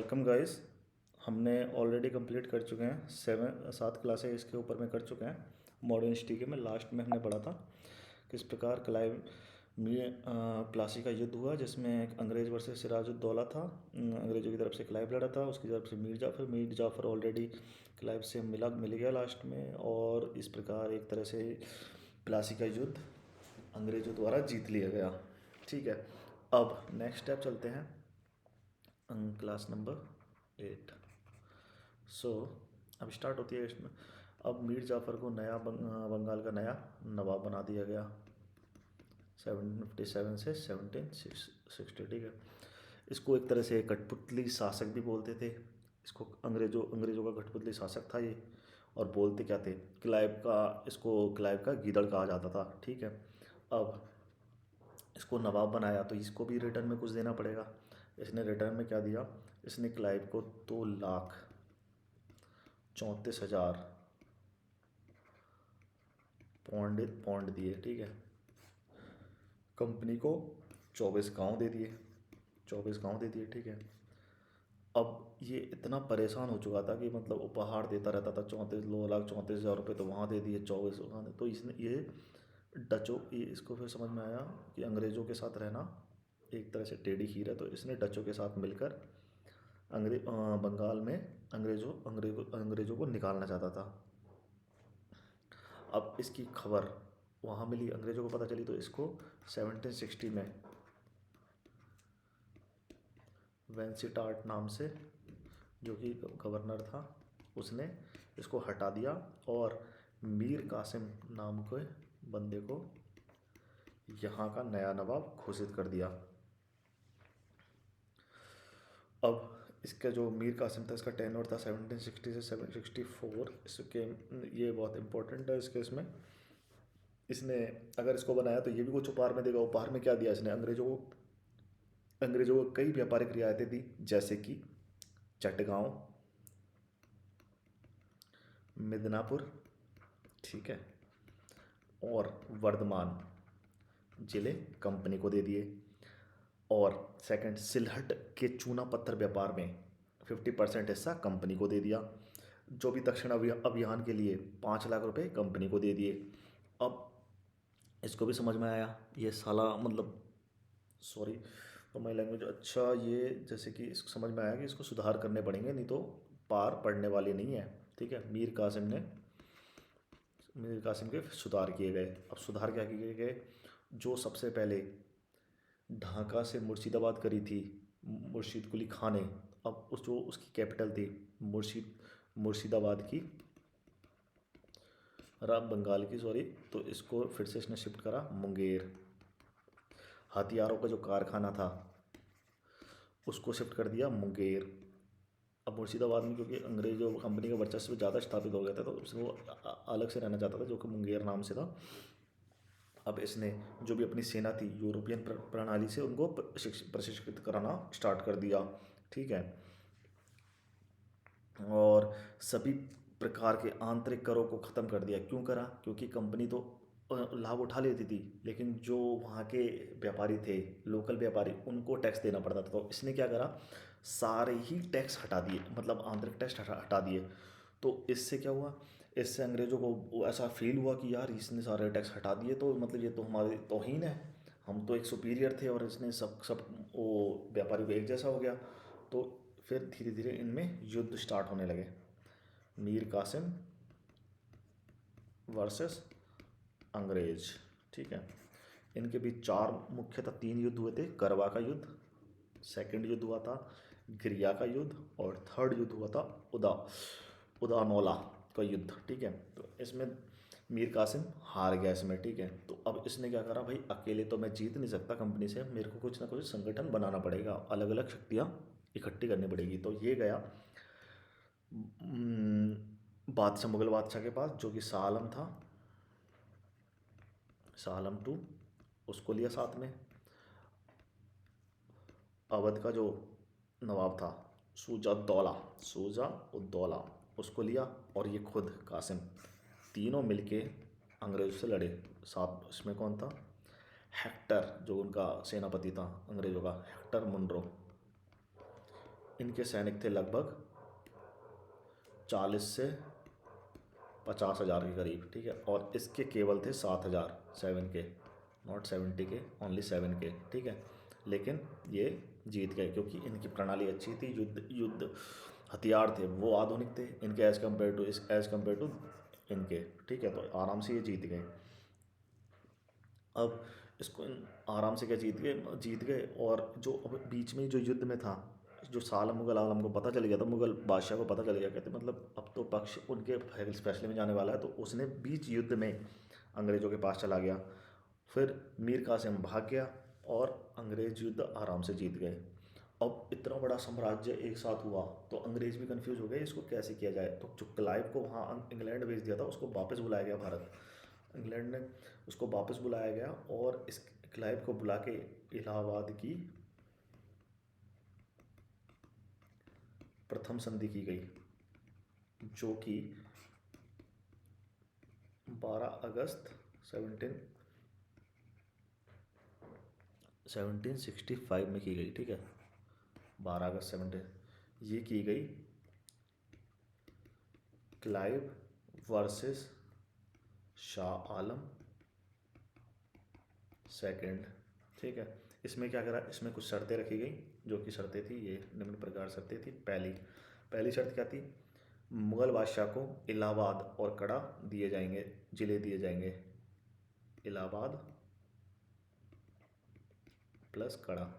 Welcome guys. हमने already complete कर चुके हैं 7 क्लासें इसके ऊपर में कर चुके हैं। मॉडर्न हिस्ट्री के में लास्ट में हमने पढ़ा था किस प्रकार क्लाइव में प्लासी का युद्ध हुआ, जिसमें एक अंग्रेज वर्सेस सिराजुद्दौला था। अंग्रेजों की तरफ से क्लाइव लड़ा था, उसकी तरफ से मीर जाफ़र ऑलरेडी क्लाइव से मिल गया लास्ट में, और इस प्रकार एक तरह से प्लासी का युद्ध अंग्रेजों द्वारा जीत लिया गया। ठीक है, अब नेक्स्ट स्टेप चलते हैं। Class number 8। सो अब स्टार्ट होती है इसमें। अब मीर जाफ़र को बंगाल का नया नवाब बना दिया गया 1757 से 1760। ठीक है, इसको एक तरह से कठपुतली शासक भी बोलते थे। इसको अंग्रेज़ों का कठपुतली शासक था ये। और बोलते क्या थे, इसको क्लाइव का गीदड़ कहा जाता था। ठीक है, अब इसको नवाब बनाया तो इसको भी रिटर्न में कुछ देना पड़ेगा। इसने रिटर्न में क्या दिया, इसने क्लाइव को 2,34,000 पौंड दिए। ठीक है, कंपनी को 24 गांव दे दिए। ठीक है, अब ये इतना परेशान हो चुका था कि मतलब उपहार देता रहता था। 2,34,34,000 रुपये तो वहाँ दे दिए, 24 वहाँ दे। तो इसने ये इसको फिर समझ में आया कि अंग्रेज़ों के साथ रहना एक तरह से टेढ़ी खीर है। तो इसने डचों के साथ मिलकर बंगाल में अंग्रेज़ों को निकालना चाहता था। अब इसकी खबर वहाँ मिली, अंग्रेज़ों को पता चली, तो इसको 1760 में वेंसिटार्ट नाम से, जो कि गवर्नर था, उसने इसको हटा दिया और मीर कासिम नाम के बंदे को यहाँ का नया नवाब घोषित कर दिया। अब इसका जो मीर कासिम था, इसका टेन्योर था 1760 से 764। इसके ये बहुत इंपॉर्टेंट है इस केस में। इसने अगर इसको बनाया तो ये भी कुछ उपहार में देगा। उपहार में क्या दिया इसने, अंग्रेज़ों को कई व्यापारिक रियायतें दी, जैसे कि चटगांव, मिदनापुर, ठीक है, और वर्धमान जिले कंपनी को दे दिए। और सेकंड, सिलहट के चूना पत्थर व्यापार में 50% हिस्सा कंपनी को दे दिया। जो भी दक्षिण अभियान के लिए 5 लाख रुपए कंपनी को दे दिए। अब इसको भी समझ में आया ये साला, मतलब सॉरी फॉर माई लैंग्वेज। अच्छा, ये जैसे कि इसको समझ में आया कि इसको सुधार करने पड़ेंगे, नहीं तो पार पड़ने वाली नहीं है। ठीक है, मीर कासिम के सुधार किए गए। अब सुधार क्या किए गए, जो सबसे पहले ढाका से मुर्शिदाबाद करी थी मुर्शीद कुली खां ने, अब उसकी कैपिटल थी मुर्शिदाबाद की, बंगाल की, सॉरी। तो इसको फिर से इसने शिफ्ट करा मुंगेर। हथियारों का जो कारखाना था उसको शिफ्ट कर दिया मुंगेर। अब मुर्शिदाबाद में क्योंकि अंग्रेजों कंपनी का वर्चस्व ज़्यादा स्थापित हो गया था, तो उसमें वो अलग से रहना चाहता था, जो कि मुंगेर नाम से था। अब इसने जो भी अपनी सेना थी यूरोपियन प्रणाली से उनको प्रशिक्षित कराना स्टार्ट कर दिया। ठीक है, और सभी प्रकार के आंतरिक करों को ख़त्म कर दिया। क्यों करा, क्योंकि कंपनी तो लाभ उठा लेती थी, लेकिन जो वहाँ के व्यापारी थे, लोकल व्यापारी, उनको टैक्स देना पड़ता था। तो इसने क्या करा, सारे ही टैक्स हटा दिए, मतलब आंतरिक टैक्स हटा दिए। तो इससे क्या हुआ, इससे अंग्रेज़ों को ऐसा फील हुआ कि यार इसने सारे टैक्स हटा दिए, तो मतलब ये तो हमारी तौहीन है, हम तो एक सुपीरियर थे, और इसने सब सब वो व्यापारी को एक जैसा हो गया। तो फिर धीरे धीरे इनमें युद्ध स्टार्ट होने लगे। मीर कासिम वर्सेस अंग्रेज। ठीक है, इनके बीच मुख्यतः 3 युद्ध हुए थे। करवा का युद्ध, सेकंड युद्ध हुआ था गिरिया का युद्ध, और थर्ड युद्ध हुआ था उदानौला का युद्ध। ठीक है, तो इसमें मीर कासिम हार गया इसमें। ठीक है, तो अब इसने क्या करा, भाई अकेले तो मैं जीत नहीं सकता कंपनी से, मेरे को कुछ ना कुछ संगठन बनाना पड़ेगा, अलग अलग शक्तियाँ इकट्ठी करनी पड़ेगी। तो ये गया बादशाह, मुगल बादशाह के पास, जो कि शाह आलम था, शाह आलम टू, उसको लिया साथ में। अवध का जो नवाब था सूजा उद्दौला, उसको लिया, और ये खुद कासिम, तीनों मिलके अंग्रेज़ों से लड़े। साथ इसमें कौन था, हेक्टर, जो उनका सेनापति था अंग्रेज़ों का, हेक्टर मुनरो, इनके सैनिक थे लगभग 40 से 50,000 के करीब, ठीक है। और इसके केवल थे 7,000, 7 के, नॉट 70 के, ओनली 7 के, ठीक है। लेकिन ये जीत गए क्योंकि इनकी प्रणाली अच्छी थी, युद्ध युद्ध हथियार थे वो आधुनिक थे इनके एज़ कम्पेयर टू इनके, ठीक है। तो आराम से ये जीत गए। अब इसको आराम से क्या जीत गए। और जो अब बीच में जो युद्ध में था, जो साल मुगल आलम को पता चल गया था, मुगल बादशाह को पता चल गया, कहते मतलब अब तो पक्ष उनके फैसले में जाने वाला है, तो उसने बीच युद्ध में अंग्रेज़ों के पास चला गया। फिर मीर कासिम भाग गया और अंग्रेज युद्ध आराम से जीत गए। अब इतना बड़ा साम्राज्य एक साथ हुआ तो अंग्रेज भी कंफ्यूज हो गए इसको कैसे किया जाए। तो जो क्लाइव को वहाँ इंग्लैंड भेज दिया था उसको वापस बुलाया गया भारत। इंग्लैंड ने उसको वापस बुलाया गया और इस क्लाइव को बुला के इलाहाबाद की प्रथम संधि की गई, जो कि 12 अगस्त 1765 में की गई, ठीक है। 12 अगस्त 17 ये की गई, Clive versus Shah Alam second, ठीक है। इसमें क्या करा, इसमें कुछ शर्तें रखी गई, जो कि शर्तें थी ये निम्न प्रकार शर्तें थी। पहली शर्त क्या थी, मुगल बादशाह को इलाहाबाद और कड़ा दिए जाएंगे, जिले दिए जाएंगे, इलाहाबाद प्लस कड़ा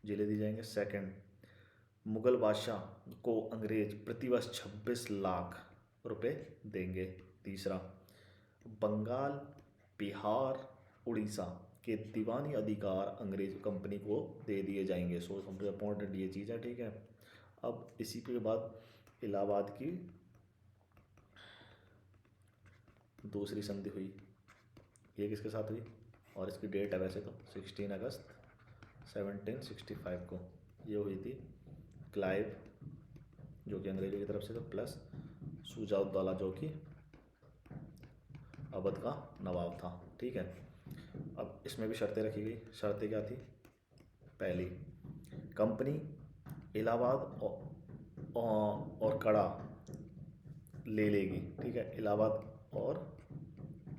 जिले दिए जाएंगे। सेकंड, मुगल बादशाह को अंग्रेज प्रतिवर्ष 26 लाख रुपए देंगे। तीसरा, बंगाल, बिहार, उड़ीसा के दीवानी अधिकार अंग्रेज कंपनी को दे दिए जाएंगे। सो सबसे इम्पोर्टेंट ये चीज़ है, ठीक है। अब इसी के बाद इलाहाबाद की दूसरी संधि हुई, ये किसके साथ हुई, और इसकी डेट है वैसे तो 16 अगस्त 1765 को ये हुई थी। क्लाइव जो कि अंग्रेजों की तरफ से था, प्लस शुजा-उद-दौला जो कि अवध का नवाब था, ठीक है। अब इसमें भी शर्तें रखी गई। शर्तें क्या थी, पहली, कंपनी इलाहाबाद और कड़ा ले लेगी, ठीक है। इलाहाबाद और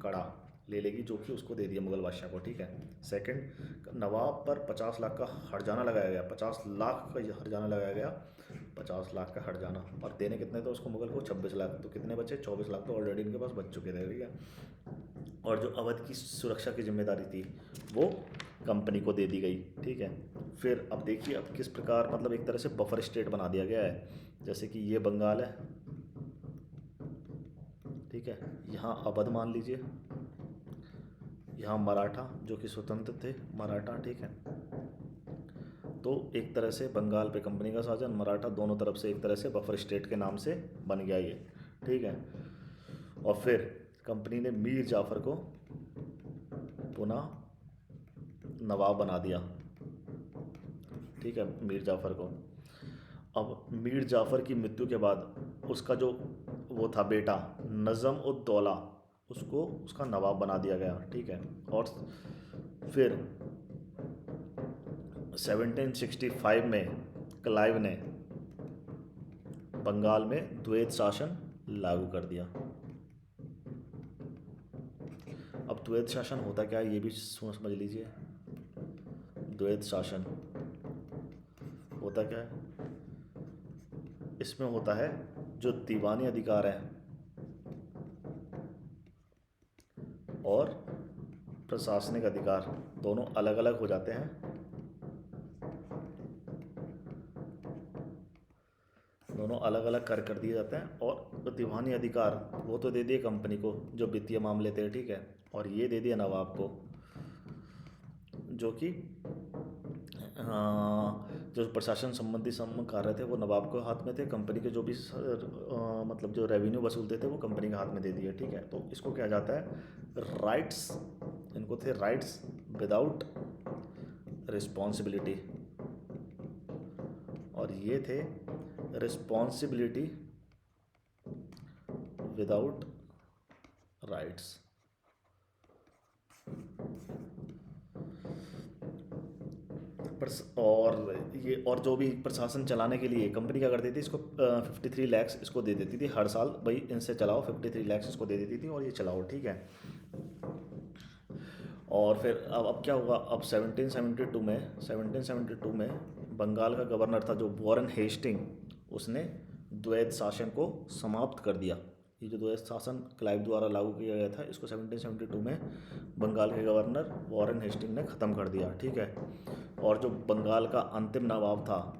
कड़ा ले लेगी, जो कि उसको दे दिया मुगल बादशाह को, ठीक है। सेकंड, नवाब पर 50 लाख का हर्जाना लगाया गया, 50 लाख का हर्जाना लगाया गया, 50 लाख का हर्जाना। और देने कितने थे उसको, मुगल को 26 लाख। तो कितने बचे, 24 लाख तो ऑलरेडी इनके पास बच चुके थे, ठीक है। और जो अवध की सुरक्षा की जिम्मेदारी थी वो कंपनी को दे दी गई, ठीक है। फिर अब देखिए, अब किस प्रकार मतलब एक तरह से बफर स्टेट बना दिया गया है। जैसे कि ये बंगाल है, ठीक है, यहाँ अवध मान लीजिए, यहाँ मराठा जो कि स्वतंत्र थे मराठा, ठीक है। तो एक तरह से बंगाल पे कंपनी का शासन, मराठा, दोनों तरफ से एक तरह से बफर स्टेट के नाम से बन गया ये, ठीक है। और फिर कंपनी ने मीर जाफ़र को पुनः नवाब बना दिया, ठीक है, मीर जाफ़र को। अब मीर जाफ़र की मृत्यु के बाद उसका जो वो था बेटा नज़म-उद-दौला, उसको उसका नवाब बना दिया गया, ठीक है। और फिर 1765 में क्लाइव ने बंगाल में द्वैत शासन लागू कर दिया। अब द्वैत शासन होता क्या है ये भी समझ लीजिए। द्वैत शासन होता क्या है, इसमें होता है जो दीवानी अधिकार है और प्रशासनिक अधिकार दोनों अलग अलग हो जाते हैं, दोनों अलग अलग कर दिए जाते हैं। और दीवानी अधिकार वो तो दे दिए कंपनी को जो वित्तीय मामले थे, ठीक है। और ये दे दिया नवाब को, जो कि जो प्रशासन संबंधी कार्य थे वो नवाब के हाथ में थे। कंपनी के जो भी मतलब जो रेवेन्यू वसूलते थे वो कंपनी के हाथ में दे दिए, ठीक है। तो इसको क्या जाता है, राइट्स, इनको थे राइट्स विदाउट रिस्पॉन्सिबिलिटी, और ये थे रिस्पॉन्सिबिलिटी विदाउट राइट्स। और ये और जो भी प्रशासन चलाने के लिए कंपनी क्या करती थी, इसको 53 लाख इसको दे देती थी हर साल, भाई इनसे चलाओ, 53 लाख इसको दे देती थी और ये चलाओ, ठीक है। और फिर अब क्या हुआ, अब 1772 में बंगाल का गवर्नर था जो वॉरेन हेस्टिंग, उसने द्वैत शासन को समाप्त कर दिया। ये जो द्वैत शासन क्लाइव द्वारा लागू किया गया था, इसको 1772 में बंगाल के गवर्नर वॉरेन हेस्टिंग ने ख़त्म कर दिया, ठीक है। और जो बंगाल का अंतिम नवाब था,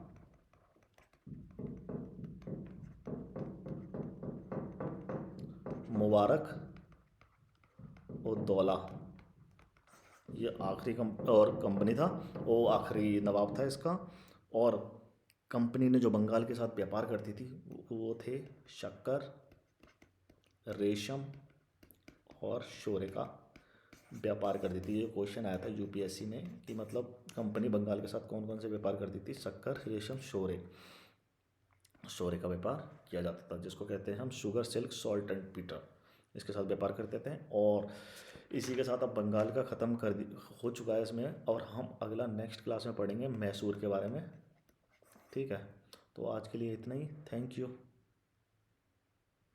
मुबारक उद्दौला, ये आखिरी कंपनी था, वो आखिरी नवाब था इसका। और कंपनी ने जो बंगाल के साथ व्यापार करती थी वो थे शक्कर, रेशम और शोरे का व्यापार करती थी। ये क्वेश्चन आया था यूपीएससी में कि मतलब कंपनी बंगाल के साथ कौन कौन से व्यापार करती थी, शक्कर, रेशम, शोरे का व्यापार किया जाता था, जिसको कहते हैं हम sugar, silk, salt and Peter, इसके साथ व्यापार करते थे। और इसी के साथ अब बंगाल का ख़त्म हो चुका है इसमें, और हम अगला नेक्स्ट क्लास में पढ़ेंगे मैसूर के बारे में, ठीक है। तो आज के लिए इतना ही, थैंक यू।